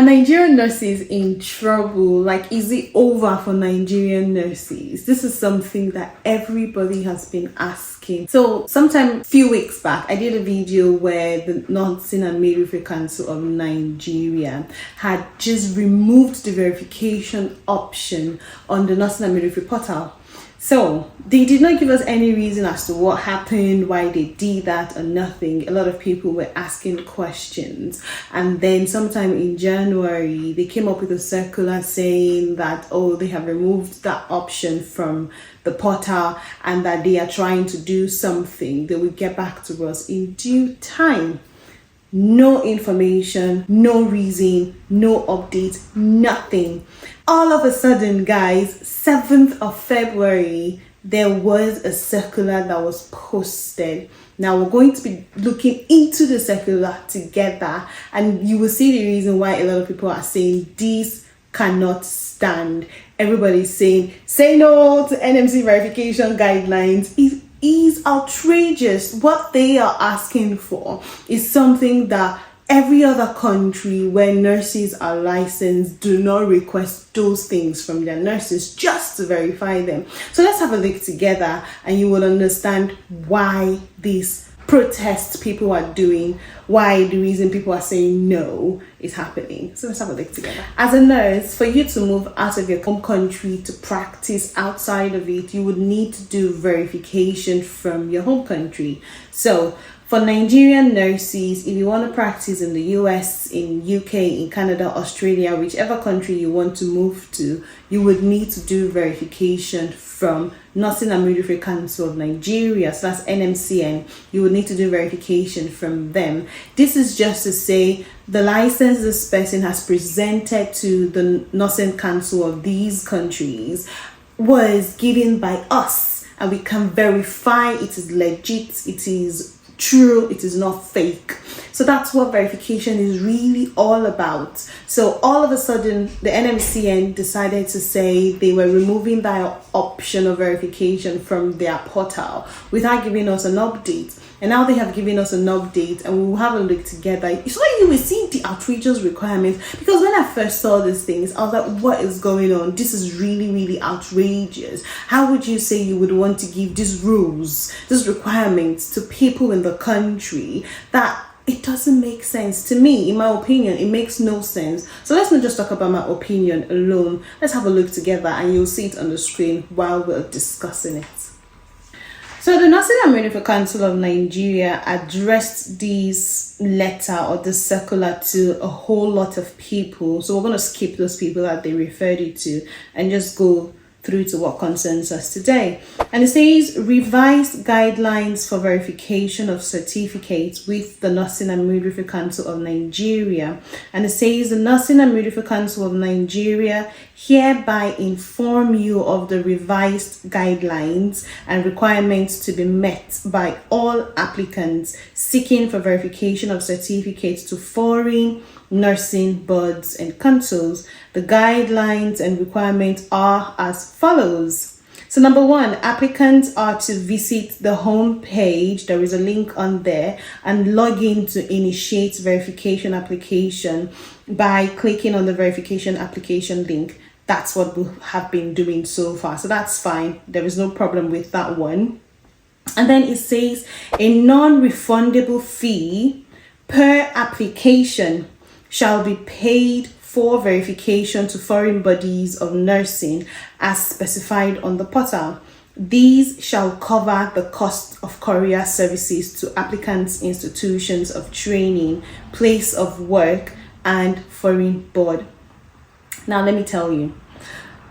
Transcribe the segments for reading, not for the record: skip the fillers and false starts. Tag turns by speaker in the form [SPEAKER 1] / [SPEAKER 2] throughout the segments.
[SPEAKER 1] Are Nigerian nurses in trouble? Like, is it over for Nigerian nurses? This is something that everybody has been asking. So sometime few weeks back, I did a video where the Nursing and Midwifery Council of Nigeria had just removed the verification option on the Nursing and Midwifery portal. So they did not give us any reason as to what happened, why they did that, or nothing. A lot of people were asking questions, and then sometime in January they came up with a circular saying that, oh, they have removed that option from the portal and that they are trying to do something. They will get back to us in due time. No information, no reason, no update, nothing. All of a sudden, guys, 7th of February, there was a circular that was posted. Now we're going to be looking into the circular together, and you will see the reason why a lot of people are saying this cannot stand. Everybody's saying, say no to NMC verification guidelines. It is outrageous. What they are asking for is something that every other country where nurses are licensed do not request those things from their nurses just to verify them. So let's have a look together and you will understand why these protests people are doing, why the reason people are saying no is happening. So let's have a look together. As a nurse, for you to move out of your home country to practice outside of it, you would need to do verification from your home country. So for Nigerian nurses, if you want to practice in the US, in UK, in Canada, Australia, whichever country you want to move to, you would need to do verification from Nursing and Midwifery Council of Nigeria. So that's NMCN. You would need to do verification from them. This is just to say the license this person has presented to the Nursing Council of these countries was given by us, and we can verify it is legit, it is true, it is not fake. So that's what verification is really all about. So all of a sudden the NMCN decided to say they were removing that option of verification from their portal without giving us an update. And now they have given us an update, and we will have a look together. It's like you will see the outrageous requirements, because when I first saw these things, I was like, what is going on? This is really, really outrageous. How would you say you would want to give these rules, these requirements to people in the country that it doesn't make sense to me? In my opinion, it makes no sense. So let's not just talk about my opinion alone. Let's have a look together and you'll see it on the screen while we're discussing it. So the Nursing and Midwifery Council of Nigeria addressed this letter or this circular to a whole lot of people. So we're going to skip those people that they referred it to and just go through to what concerns us today. And it says revised guidelines for verification of certificates with the Nursing and Midwifery Council of Nigeria. And it says the Nursing and Midwifery Council of Nigeria hereby inform you of the revised guidelines and requirements to be met by all applicants seeking for verification of certificates to foreign nursing boards and councils. The guidelines and requirements are as follows. So number one, applicants are to visit the home page. There is a link on there, and log in to initiate verification application by clicking on the verification application link. That's what we have been doing so far. So that's fine. There is no problem with that one. And then it says a non-refundable fee per application shall be paid for verification to foreign bodies of nursing as specified on the portal. These shall cover the cost of courier services to applicants' institutions of training, place of work, and foreign board. Now, let me tell you,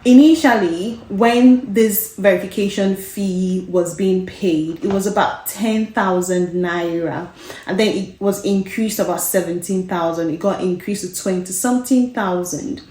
[SPEAKER 1] initially, when this verification fee was being paid, it was about 10,000 naira, and then it was increased about 17,000. It got increased to 20-something thousand.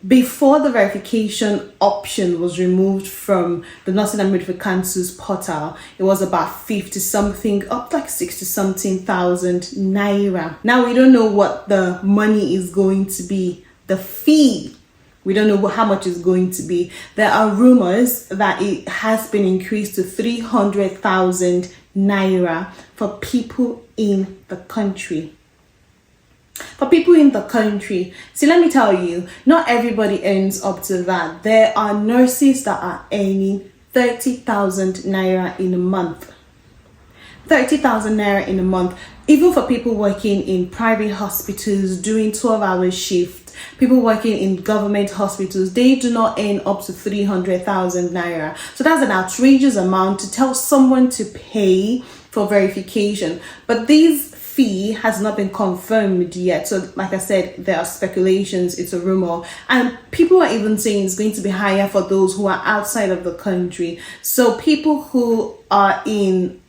[SPEAKER 1] Before the verification option was removed from the Nursing and Midwifery Council's portal, it was about 50-something, up like 60-something thousand naira. Now we don't know what the money is going to be, the fee. We don't know how much it's going to be. There are rumors that it has been increased to 300,000 naira for people in the country. For people in the country, see, let me tell you, not everybody earns up to that. There are nurses that are earning 30,000 naira in a month. 30,000 naira in a month. Even for people working in private hospitals, doing 12-hour shifts, people working in government hospitals, they do not earn up to 300,000 naira. So that's an outrageous amount to tell someone to pay for verification. But this fee has not been confirmed yet. So like I said, there are speculations, it's a rumor. And people are even saying it's going to be higher for those who are outside of the country. So people who are in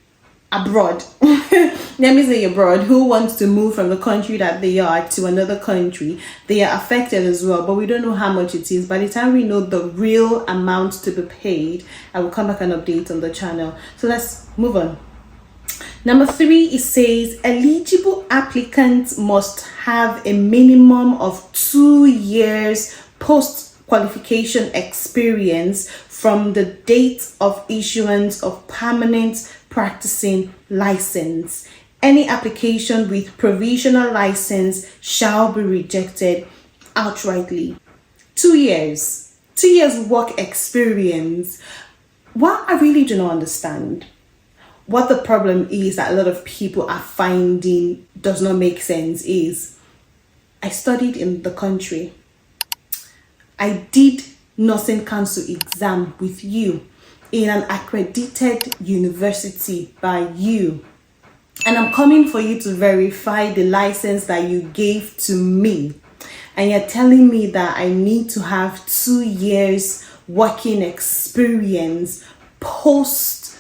[SPEAKER 1] abroad, let me say abroad, who wants to move from the country that they are to another country, they are affected as well, but we don't know how much it is. By the time we know the real amount to be paid, I will come back and update on the channel. So let's move on. Number 3, it says eligible applicants must have a minimum of 2 years post-qualification experience from the date of issuance of permanent practicing license. Any application with provisional license shall be rejected outrightly. 2 years. 2 years work experience. What I really do not understand, what the problem is that a lot of people are finding does not make sense is, I studied in the country. I did nursing council exam with you in an accredited university by you. And I'm coming for you to verify the license that you gave to me. And you're telling me that I need to have 2 years working experience post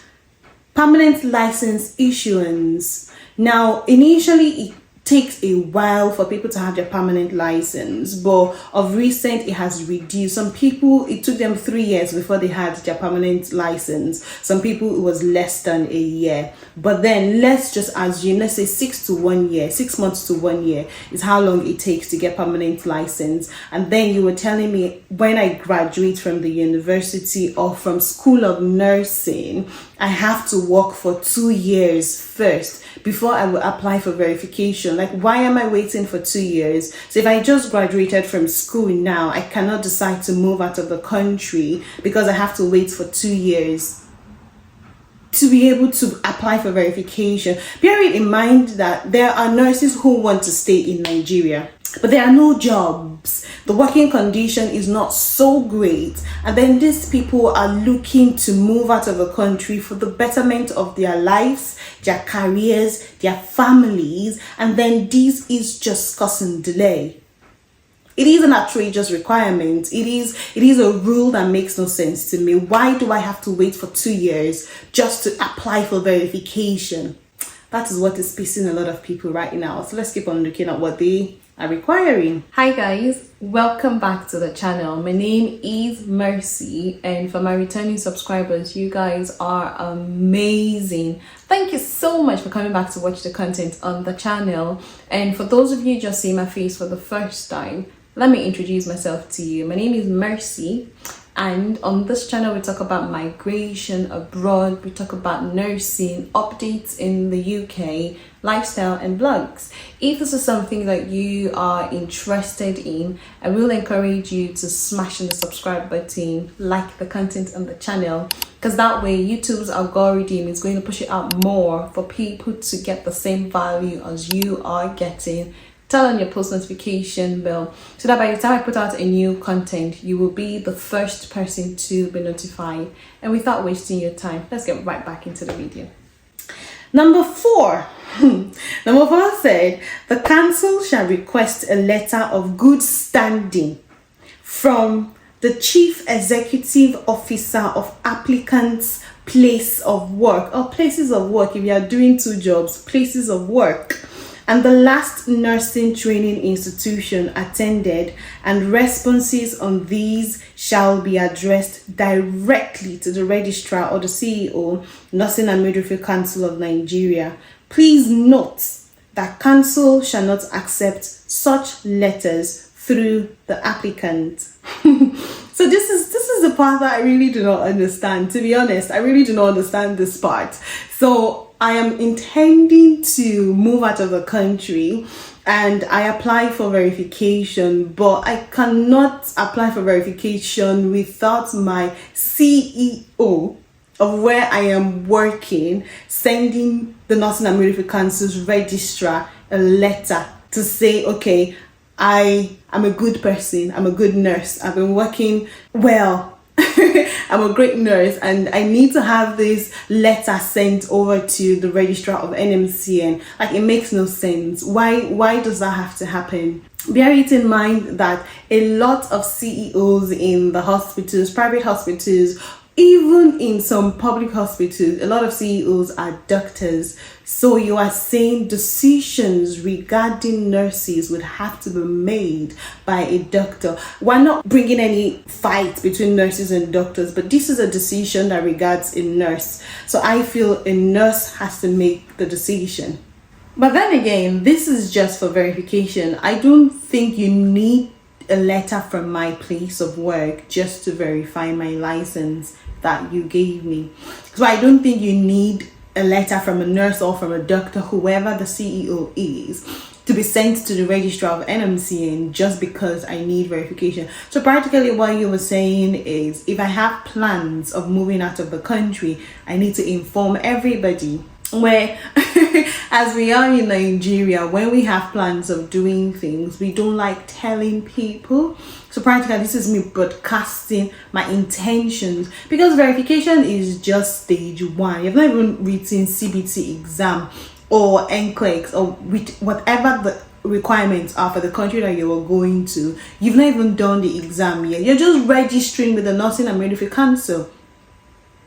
[SPEAKER 1] permanent license issuance. Now, initially it takes a while for people to have their permanent license, but of recent it has reduced. Some people, it took them 3 years before they had their permanent license. Some people, it was less than a year. But then let's just assume, let's say 6 months to 1 year is how long it takes to get permanent license. And then you were telling me when I graduate from the university or from school of nursing, I have to work for 2 years first before I will apply for verification. Like, why am I waiting for 2 years? So if I just graduated from school now, I cannot decide to move out of the country because I have to wait for 2 years to be able to apply for verification. Bearing in mind that there are nurses who want to stay in Nigeria, but there are no jobs. The working condition is not so great. And then these people are looking to move out of the country for the betterment of their lives, their careers, their families. And then this is just causing delay. It is an outrageous requirement. It is a rule that makes no sense to me. Why do I have to wait for 2 years just to apply for verification? That is what is pissing a lot of people right now. So let's keep on looking at what they are requiring. Hi guys, welcome back to the channel. My name is Mercy, and for my returning subscribers, you guys are amazing. Thank you so much for coming back to watch the content on the channel. And for those of you just seeing my face for the first time, let me introduce myself to you. My name is Mercy, and on this channel we talk about migration abroad, we talk about nursing, updates in the UK, lifestyle and vlogs. If this is something that you are interested in, I will encourage you to smash in the subscribe button, like the content on the channel, because that way YouTube's algorithm is going to push it out more for people to get the same value as you are getting. Turn on your post notification bell so that by the time I put out a new content, you will be the first person to be notified. And without wasting your time, let's get right back into the video. Number 4. Number 4 said, the council shall request a letter of good standing from the chief executive officer of applicant's place of work, or places of work if you are doing 2 jobs, places of work, and the last nursing training institution attended, and responses on these shall be addressed directly to the Registrar or the CEO, Nursing and Midwifery Council of Nigeria. Please note that council shall not accept such letters through the applicant. So this is the part that I really do not understand. To be honest, I really do not understand this part. So I am intending to move out of the country, and I apply for verification, but I cannot apply for verification without my CEO of where I am working sending the Nursing and Midwifery Council's registrar a letter to say, okay, I am a good person, I'm a good nurse, I've been working well, I'm a great nurse, and I need to have this letter sent over to the registrar of NMCN. Like, it makes no sense. Why does that have to happen? Bear it in mind that a lot of CEOs in the hospitals, private hospitals, even in some public hospitals, a lot of CEOs are doctors. So you are saying decisions regarding nurses would have to be made by a doctor. We're not bringing any fight between nurses and doctors, but this is a decision that regards a nurse. So I feel a nurse has to make the decision. But then again, this is just for verification. I don't think you need a letter from my place of work just to verify my license that you gave me. So I don't think you need a letter from a nurse or from a doctor, whoever the CEO is, to be sent to the registrar of NMCN just because I need verification. So practically what you were saying is, if I have plans of moving out of the country, I need to inform everybody. Where as we are in Nigeria, when we have plans of doing things, we don't like telling people. So practically this is me broadcasting my intentions, because verification is just stage 1. You've not even written CBT exam or NCLEX or with whatever the requirements are for the country that you are going to. You've not even done the exam yet. You're just registering with the Nursing and Midwifery Council.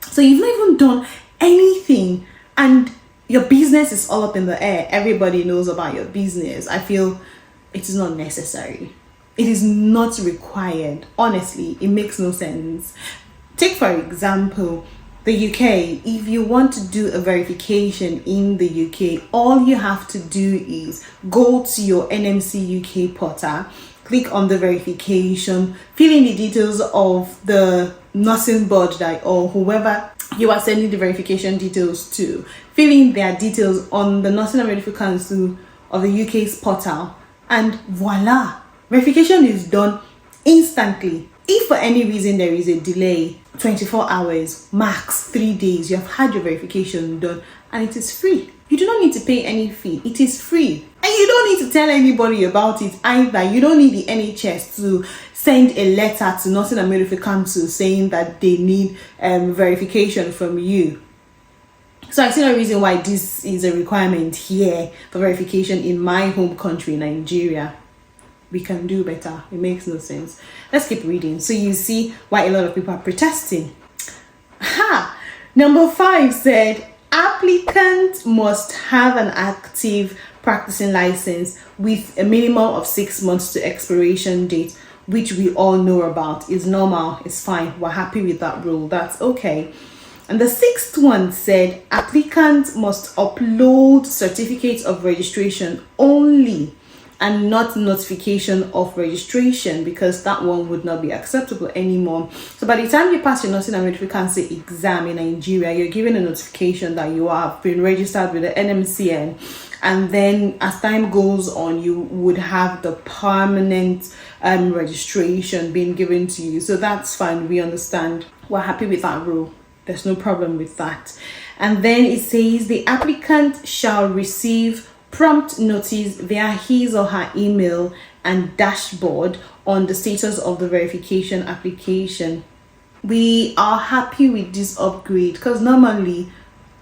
[SPEAKER 1] So you've not even done anything, and your business is all up in the air. Everybody knows about your business. I feel it is not necessary. It is not required. Honestly, it makes no sense. Take for example, the UK. If you want to do a verification in the UK, all you have to do is go to your NMC UK portal, click on the verification, fill in the details of the nursing board that, or whoever you are sending the verification details to, fill in their details on the Nursing and Midwifery Council of the UK's portal, and voila, verification is done instantly. If for any reason there is a delay, 24 hours, max 3 days, you have had your verification done, and it is free. You do not need to pay any fee. It is free. And you don't need to tell anybody about it either. You don't need the NHS to send a letter to Nursing and Midwifery Council saying that they need verification from you. So I see no reason why this is a requirement here for verification in my home country, Nigeria. We can do better. It makes no sense. Let's keep reading. So you see why a lot of people are protesting. Number 5 said, applicant must have an active practicing license with a minimum of 6 months to expiration date, which we all know about. Is normal, it's fine. We're happy with that rule. That's okay. And the 6th one said, applicant must upload certificate of registration only and not notification of registration, because that one would not be acceptable anymore. So by the time you pass your Nursing and Midwifery Council exam in Nigeria, you're given a notification that you have been registered with the NMCN, and then as time goes on, you would have the permanent registration being given to you. So that's fine, we understand. We're happy with that rule. There's no problem with that. And then it says the applicant shall receive prompt notice via his or her email and dashboard on the status of the verification application. We are happy with this upgrade, because normally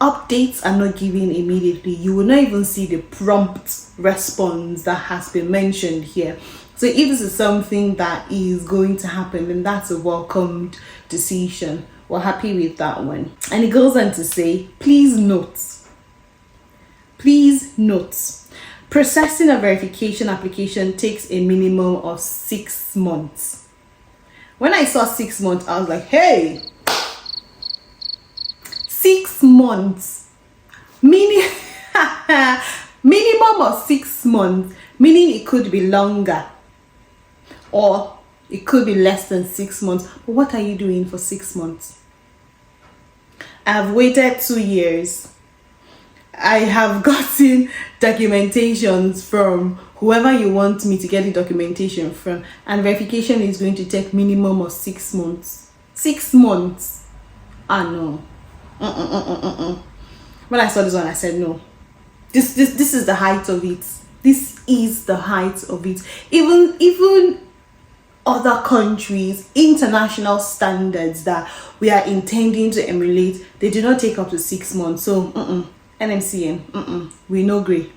[SPEAKER 1] updates are not given immediately. You will not even see the prompt response that has been mentioned here. So if this is something that is going to happen, then that's a welcomed decision. We're happy with that one. And it goes on to say, please note, processing a verification application takes a minimum of 6 months. When I saw 6 months, I was like, hey, 6 months, meaning minimum of 6 months, meaning it could be longer or it could be less than 6 months. But what are you doing for 6 months? I've waited 2 years. I have gotten documentations from whoever you want me to get the documentation from, and verification is going to take minimum of 6 months. 6 months. No. When I saw this one, I said no. This is the height of it. This is the height of it. Even other countries, international standards that we are intending to emulate, they do not take up to 6 months. So NMCN, we no agree.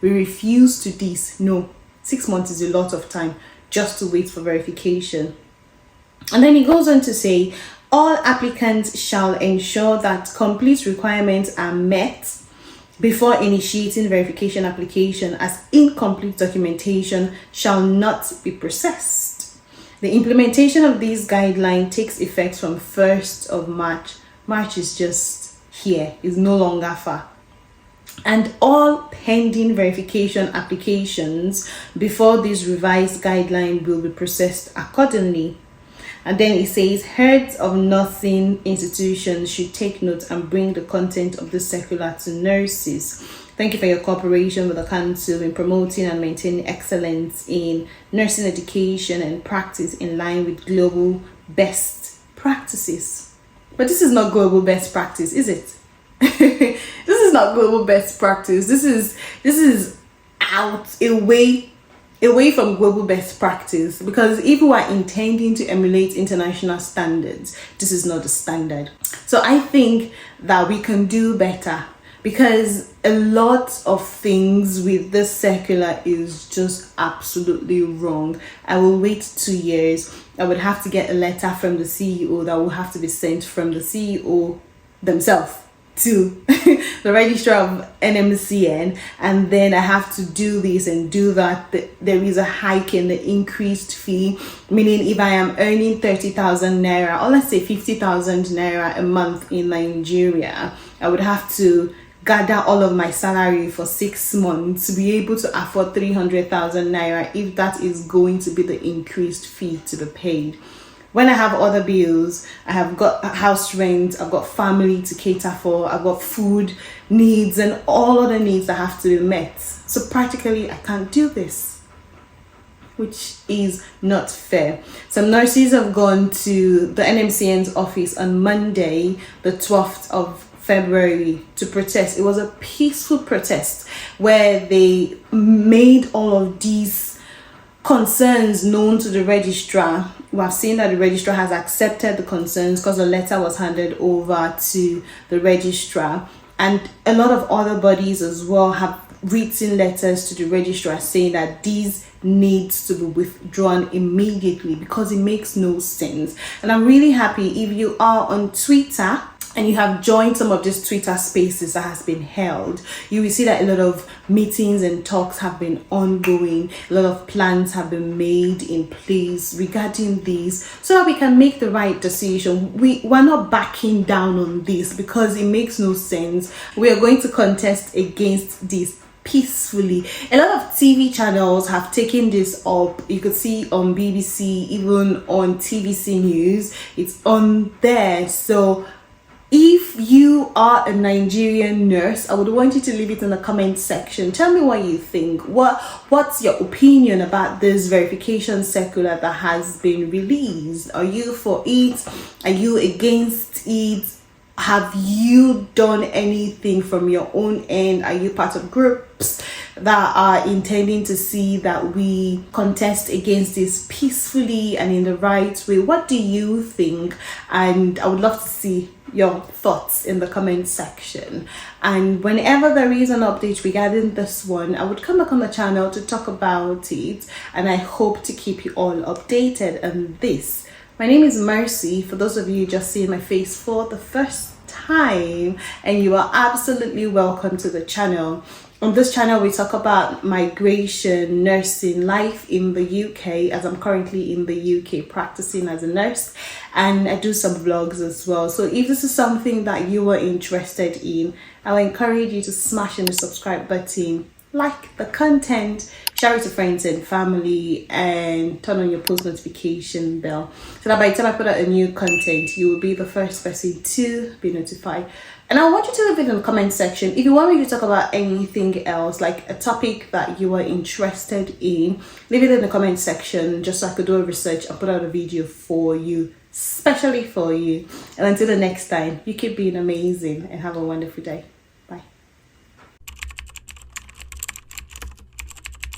[SPEAKER 1] We refuse to this. No, 6 months is a lot of time just to wait for verification. And then he goes on to say, all applicants shall ensure that complete requirements are met before initiating verification application, as incomplete documentation shall not be processed. The implementation of these guidelines takes effect from 1st of March. March is just here, is no longer far. And all pending verification applications before this revised guideline will be processed accordingly. And then it says, heads of nursing institutions should take note and bring the content of the circular to nurses. Thank you for your cooperation with the council in promoting and maintaining excellence in nursing education and practice in line with global best practices. But this is not global best practice, is it? This is not global best practice. This is away from global best practice, because if we are intending to emulate international standards, this is not the standard. So I think that we can do better, because a lot of things with this circular is just absolutely wrong. I will wait 2 years. I would have to get a letter from the CEO that will have to be sent from the CEO themselves to the registrar of NMCN, and then I have to do this and do that. There is a hike in the increased fee, meaning if I am earning 30,000 naira, or let's say 50,000 naira a month in Nigeria, I would have to gather all of my salary for 6 months to be able to afford 300,000 naira, if that is going to be the increased fee to be paid. When I have other bills, I have got house rent, I've got family to cater for, I've got food needs and all other needs that have to be met. So practically I can't do this, which is not fair. Some nurses have gone to the NMCN's office on Monday, the 12th of February, to protest. It was a peaceful protest where they made all of these concerns known to the registrar. We have seen that the registrar has accepted the concerns because the letter was handed over to the registrar, and a lot of other bodies as well have written letters to the registrar saying that these needs to be withdrawn immediately because it makes no sense. And I'm really happy if you are on Twitter and you have joined some of these Twitter spaces that has been held, you will see that a lot of meetings and talks have been ongoing. A lot of plans have been made in place regarding these so that we can make the right decision. We're not backing down on this because it makes no sense. We are going to contest against this peacefully. A lot of TV channels have taken this up. You could see on BBC, even on TVC News, it's on there. So if you are a Nigerian nurse, I would want you to leave it in the comment section. Tell me what you think. What's your opinion about this verification circular that has been released? Are you for it? Are you against it? Have you done anything from your own end? Are you part of groups that are intending to see that we contest against this peacefully and in the right way? What do you think? And I would love to see your thoughts in the comment section. And whenever there is an update regarding this one, I would come back on the channel to talk about it, and I hope to keep you all updated on this. My name is Mercy, for those of you just seeing my face for the first time, and you are absolutely welcome to the channel. On this channel, we talk about migration, nursing, life in the UK, as I'm currently in the UK practicing as a nurse, and I do some vlogs as well. So if this is something that you are interested in, I will encourage you to smash in the subscribe button, like the content, share it to friends and family, and turn on your post notification bell so that by the time I put out a new content, you will be the first person to be notified. And I want you to leave it in the comment section if you want me to talk about anything else, like a topic that you are interested in. Leave it in the comment section just so I could do a research and put out a video for you, especially for you. And until the next time, you keep being amazing and have a wonderful day.